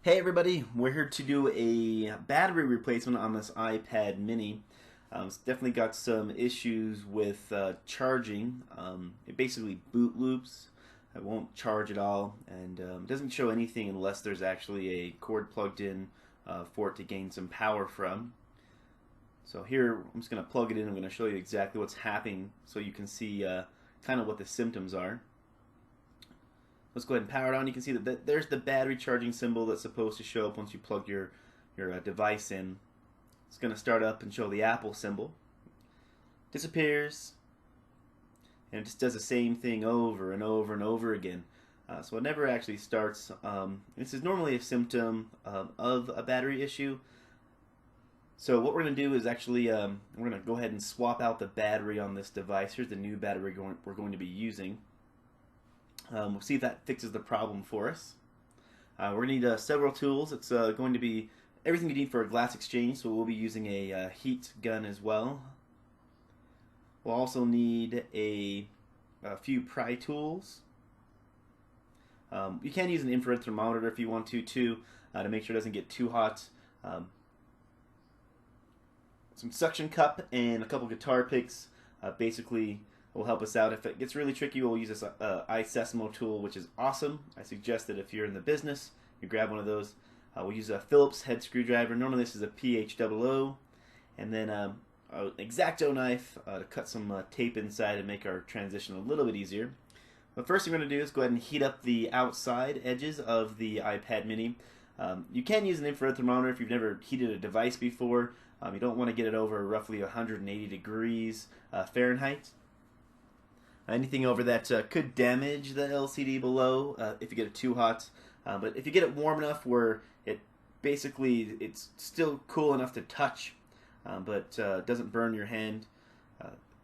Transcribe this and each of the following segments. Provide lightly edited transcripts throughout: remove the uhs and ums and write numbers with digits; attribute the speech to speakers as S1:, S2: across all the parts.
S1: Hey everybody, we're here to do a battery replacement on this iPad mini. It's definitely got some issues with charging. It basically boot loops. It won't charge at all, and it doesn't show anything unless there's actually a cord plugged in for it to gain some power from. So here, I'm just going to plug it in. I'm going to show you exactly what's happening so you can see kind of what the symptoms are. Let's go ahead and power it on. You can see that there's the battery charging symbol that's supposed to show up once you plug your device in. It's going to start up and show the Apple symbol. Disappears, and it just does the same thing over and over and over again. So it never actually starts. This is normally a symptom of a battery issue. So what we're going to do is actually we're going to go ahead and swap out the battery on this device. Here's the new battery we're going to be using. We'll see if that fixes the problem for us. We're going to need several tools. It's going to be everything you need for a glass exchange, so we'll be using a heat gun as well. We'll also need a few pry tools. You can use an infrared thermometer if you want to make sure it doesn't get too hot. Some suction cup and a couple guitar picks. Basically will help us out. If it gets really tricky, we'll use this Disassembly tool, which is awesome. I suggest that if you're in the business, you grab one of those. We'll use a Phillips head screwdriver. Normally this is a PH00, and then an X-Acto knife to cut some tape inside and make our transition a little bit easier. The first thing we're going to do is go ahead and heat up the outside edges of the iPad mini. You can use an infrared thermometer if you've never heated a device before. You don't want to get it over roughly 180 degrees Fahrenheit. Anything over that could damage the LCD below if you get it too hot. But if you get it warm enough where it's still cool enough to touch, but doesn't burn your hand,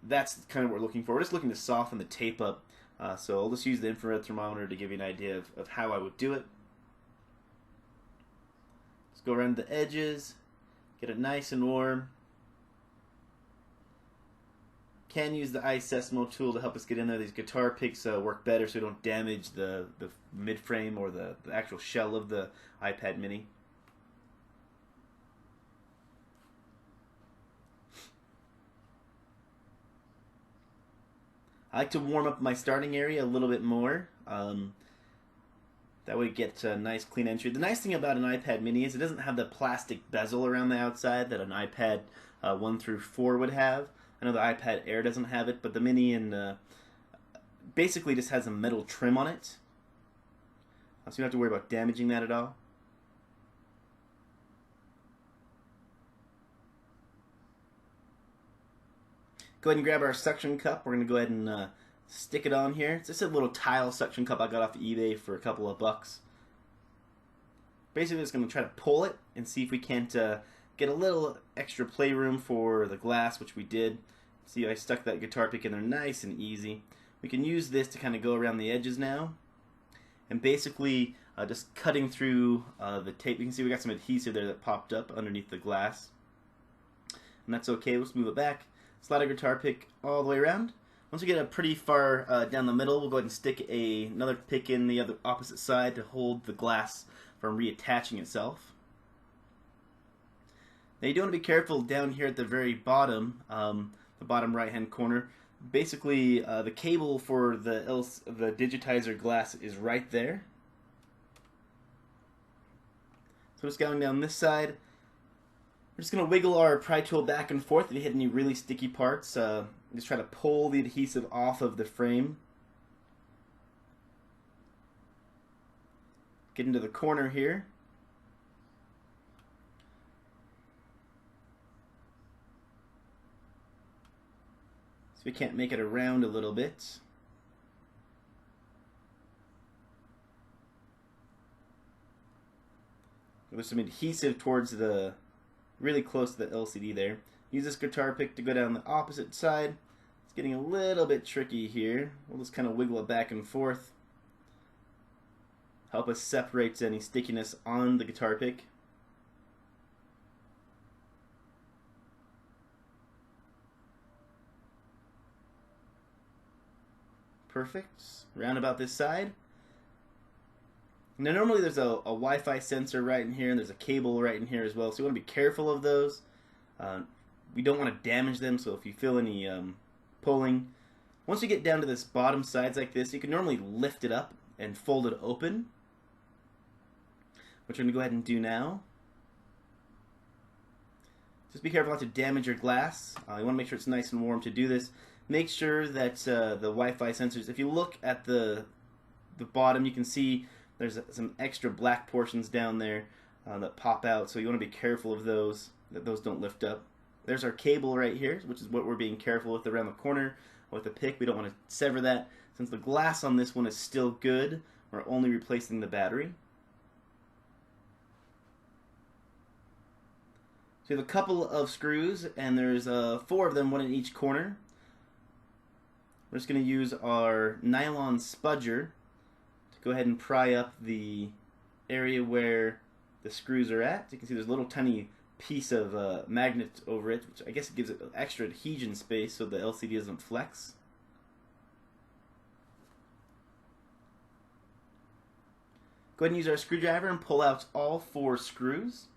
S1: that's kind of what we're looking for. We're just looking to soften the tape up. So I'll just use the infrared thermometer to give you an idea of how I would do it. Let's go around the edges, get it nice and warm. Can use the Disassembly tool to help us get in there. These guitar picks work better so we don't damage the mid-frame or the actual shell of the iPad mini. I like to warm up my starting area a little bit more. That way you get a nice clean entry. The nice thing about an iPad mini is it doesn't have the plastic bezel around the outside that an iPad 1 through 4 would have. I know the iPad Air doesn't have it, but the mini basically just has a metal trim on it. So you don't have to worry about damaging that at all. Go ahead and grab our suction cup. We're going to go ahead and stick it on here. It's just a little tile suction cup I got off eBay for a couple of bucks. Basically, just going to try to pull it and see if we can't get a little extra playroom for the glass, which we did. See, I stuck that guitar pick in there nice and easy. We can use this to kind of go around the edges now. And basically, just cutting through the tape. You can see we got some adhesive there that popped up underneath the glass. And that's okay. Let's move it back. Slide our guitar pick all the way around. Once we get pretty far down the middle, we'll go ahead and stick another pick in the other opposite side to hold the glass from reattaching itself. Now you do want to be careful down here at the very bottom, the bottom right hand corner. Basically, the cable for the Digitizer glass is right there. So just going down this side, we're just going to wiggle our pry tool back and forth if you hit any really sticky parts. Just try to pull the adhesive off of the frame. Get into the corner here. So we can't make it around a little bit. There's some adhesive towards really close to the LCD there. Use this guitar pick to go down the opposite side. It's getting a little bit tricky here. We'll just kind of wiggle it back and forth. Help us separate any stickiness on the guitar pick. Perfect. Round about this side. Now normally there's a Wi-Fi sensor right in here, and there's a cable right in here as well, so you want to be careful of those. We don't want to damage them, so if you feel any pulling, once you get down to this bottom sides like this, you can normally lift it up and fold it open, which we're going to go ahead and do now. Just be careful not to damage your glass. You want to make sure it's nice and warm to do this. Make sure that the Wi-Fi sensors, if you look at the bottom, you can see there's some extra black portions down there that pop out, so you want to be careful of those, that those don't lift up. There's our cable right here, which is what we're being careful with around the corner. With the pick, we don't want to sever that. Since the glass on this one is still good, we're only replacing the battery. So we have a couple of screws, and there's 4 of them, one in each corner. We're just going to use our nylon spudger to go ahead and pry up the area where the screws are at. You can see there's a little tiny piece of magnet over it, which I guess it gives it extra adhesion space so the LCD doesn't flex. Go ahead and use our screwdriver and pull out all 4 screws.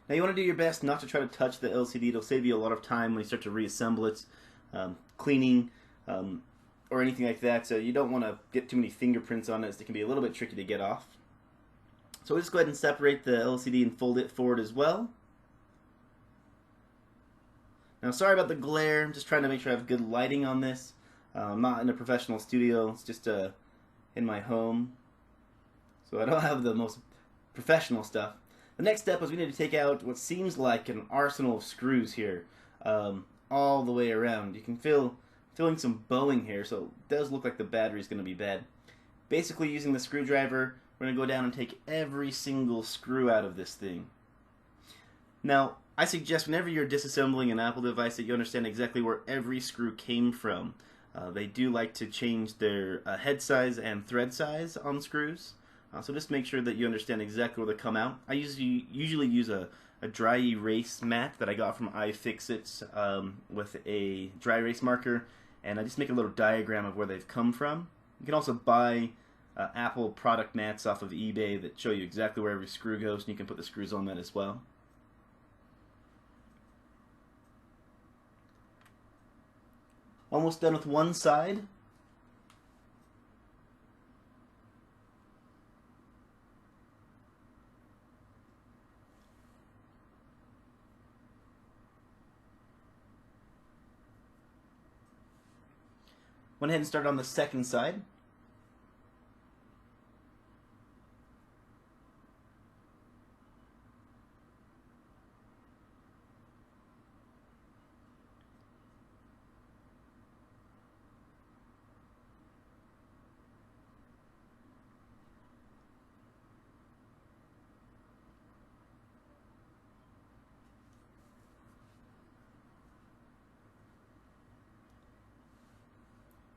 S1: Now you want to do your best not to try to touch the LCD. It'll save you a lot of time when you start to reassemble it, cleaning, or anything like that. So you don't want to get too many fingerprints on it. It can be a little bit tricky to get off. So we'll just go ahead and separate the LCD and fold it forward as well. Now sorry about the glare. I'm just trying to make sure I have good lighting on this. I'm not in a professional studio. It's just in my home. So I don't have the most professional stuff. The next step is we need to take out what seems like an arsenal of screws here, all the way around. You can feeling some bowing here, so it does look like the battery is going to be bad. Basically, using the screwdriver, we're going to go down and take every single screw out of this thing. Now, I suggest whenever you're disassembling an Apple device that you understand exactly where every screw came from. They do like to change their head size and thread size on screws. So just make sure that you understand exactly where they come out. I usually use a dry erase mat that I got from iFixit with a dry erase marker, and I just make a little diagram of where they've come from. You can also buy Apple product mats off of eBay that show you exactly where every screw goes, and you can put the screws on that as well. Almost done with one side. Went ahead and started on the second side.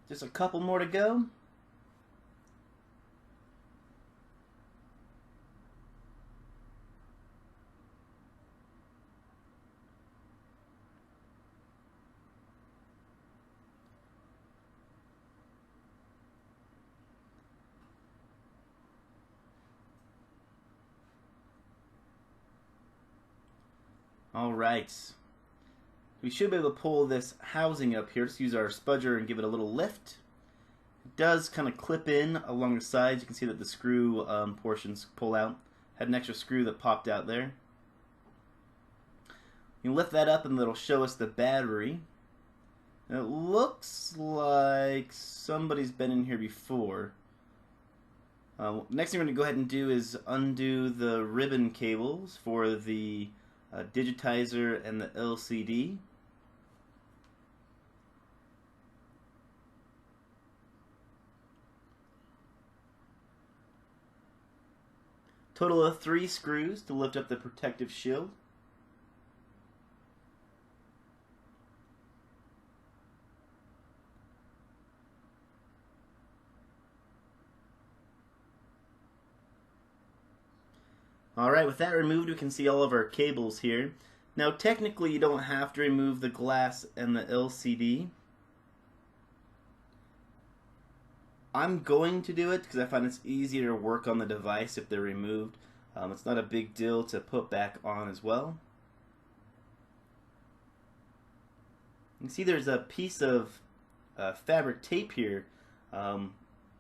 S1: Just a couple more to go. All right. We should be able to pull this housing up here. Just use our spudger and give it a little lift. It does kind of clip in along the sides. You can see that the screw portions pull out. Had an extra screw that popped out there. You lift that up and it'll show us the battery. And it looks like somebody's been in here before. Next thing we're going to go ahead and do is undo the ribbon cables for the Digitizer and the LCD. Total of 3 screws to lift up the protective shield. Alright, with that removed, we can see all of our cables here. Now, technically, you don't have to remove the glass and the LCD. I'm going to do it because I find it's easier to work on the device if they're removed. It's not a big deal to put back on as well. You can see there's a piece of fabric tape here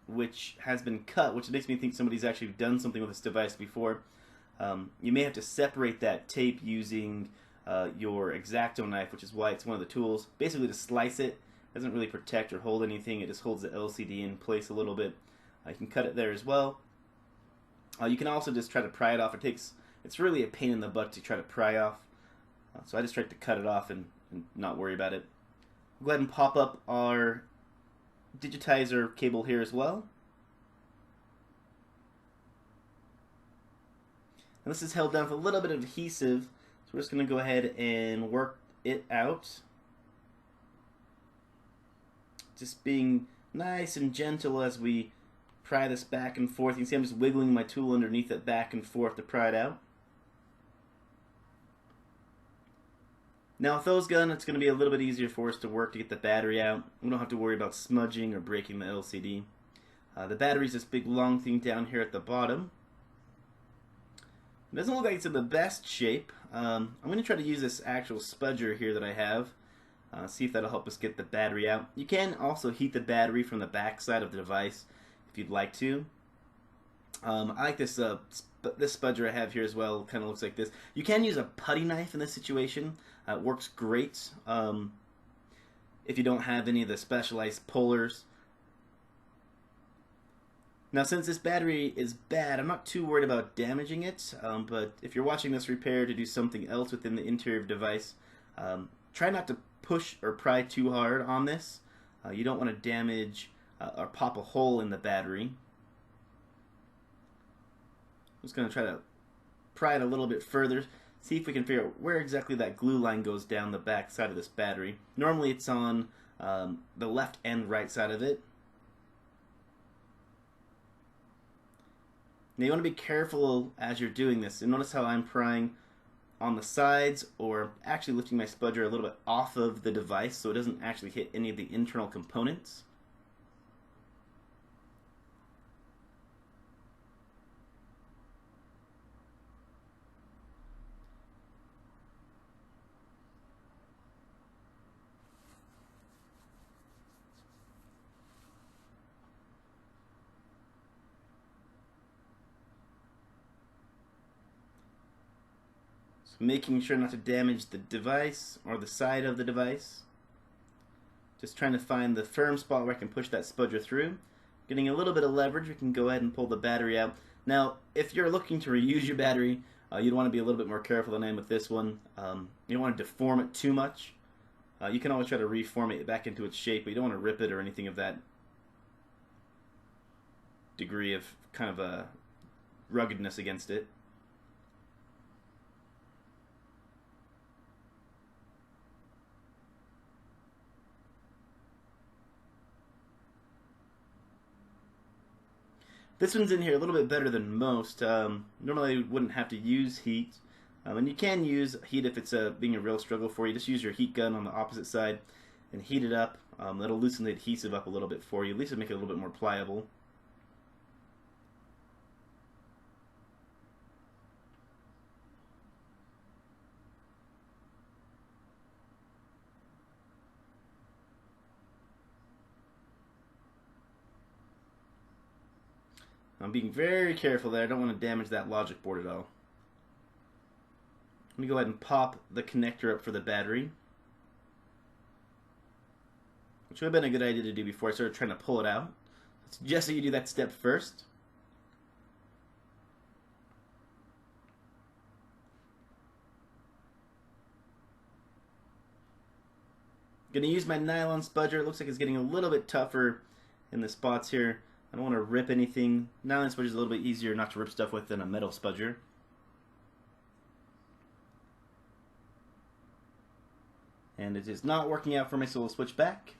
S1: which has been cut, which makes me think somebody's actually done something with this device before. You may have to separate that tape using your X-Acto knife, which is why it's one of the tools. Basically to slice it. It doesn't really protect or hold anything, it just holds the LCD in place a little bit. You can cut it there as well. You can also just try to pry it off. It's really a pain in the butt to try to pry off. So I just tried to cut it off and not worry about it. We'll go ahead and pop up our Digitizer cable here as well. And this is held down with a little bit of adhesive, so we're just going to go ahead and work it out. Just being nice and gentle as we pry this back and forth. You can see I'm just wiggling my tool underneath it back and forth to pry it out. Now with those done, it's going to be a little bit easier for us to work to get the battery out. We don't have to worry about smudging or breaking the LCD. The battery's this big long thing down here at the bottom. It doesn't look like it's in the best shape. I'm going to try to use this actual spudger here that I have. See if that'll help us get the battery out. You can also heat the battery from the back side of the device if you'd like to. I like this this spudger I have here as well. Kind of looks like this. You can use a putty knife in this situation. It works great if you don't have any of the specialized pullers. Now, since this battery is bad, I'm not too worried about damaging it, but if you're watching this repair to do something else within the interior of the device, try not to push or pry too hard on this. You don't want to damage or pop a hole in the battery. I'm just going to try to pry it a little bit further, see if we can figure out where exactly that glue line goes down the back side of this battery. Normally it's on the left and right side of it. Now you want to be careful as you're doing this, and notice how I'm prying on the sides, or actually lifting my spudger a little bit off of the device so it doesn't actually hit any of the internal components. Making sure not to damage the device or the side of the device. Just trying to find the firm spot where I can push that spudger through. Getting a little bit of leverage, we can go ahead and pull the battery out. Now, if you're looking to reuse your battery, you'd want to be a little bit more careful than I am with this one. You don't want to deform it too much. You can always try to reform it back into its shape, but you don't want to rip it or anything of that degree of kind of a ruggedness against it. This one's in here a little bit better than most. Normally you wouldn't have to use heat. And you can use heat if it's being a real struggle for you. Just use your heat gun on the opposite side and heat it up. That'll loosen the adhesive up a little bit for you. At least it'll make it a little bit more pliable. I'm being very careful there. I don't want to damage that logic board at all. Let me go ahead and pop the connector up for the battery, which would have been a good idea to do before I started trying to pull it out. I suggest that you do that step first. I'm going to use my nylon spudger. It looks like it's getting a little bit tougher in the spots here. I don't want to rip anything. Nylon spudger is a little bit easier not to rip stuff with than a metal spudger. And it is not working out for me, so we'll switch back.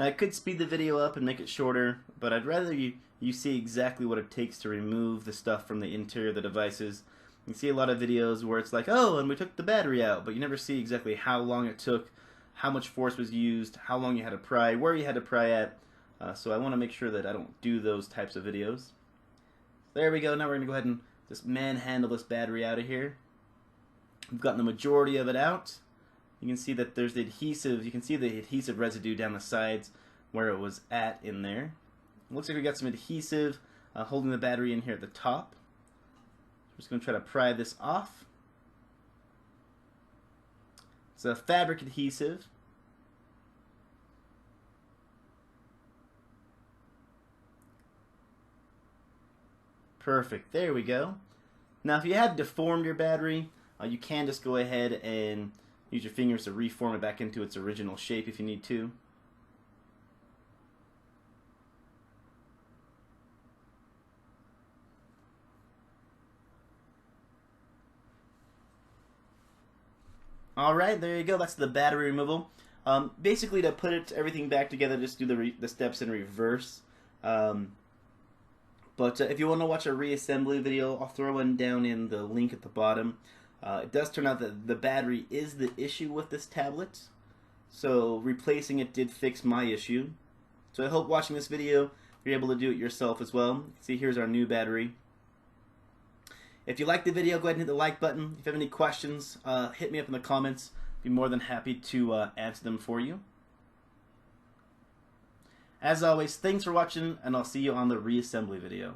S1: Now I could speed the video up and make it shorter, but I'd rather you see exactly what it takes to remove the stuff from the interior of the devices. You see a lot of videos where it's like, oh, and we took the battery out, but you never see exactly how long it took, how much force was used, how long you had to pry, where you had to pry at. So I want to make sure that I don't do those types of videos. There we go. Now we're going to go ahead and just manhandle this battery out of here. We've gotten the majority of it out. You can see that there's the adhesive. You can see the adhesive residue down the sides where it was at in there. It looks like we got some adhesive holding the battery in here at the top. I'm just going to try to pry this off. It's a fabric adhesive. Perfect. There we go. Now, if you have deformed your battery, you can just go ahead and use your fingers to reform it back into its original shape if you need to. Alright, there you go. That's the battery removal. Basically, to put everything back together, just do the steps in reverse. But if you want to watch a reassembly video, I'll throw one down in the link at the bottom. It does turn out that the battery is the issue with this tablet, so replacing it did fix my issue. So I hope watching this video you're able to do it yourself as well. See, here's our new battery. If you like the video, go ahead and hit the like button. If you have any questions, hit me up in the comments. I'd be more than happy to answer them for you. As always, thanks for watching, and I'll see you on the reassembly video.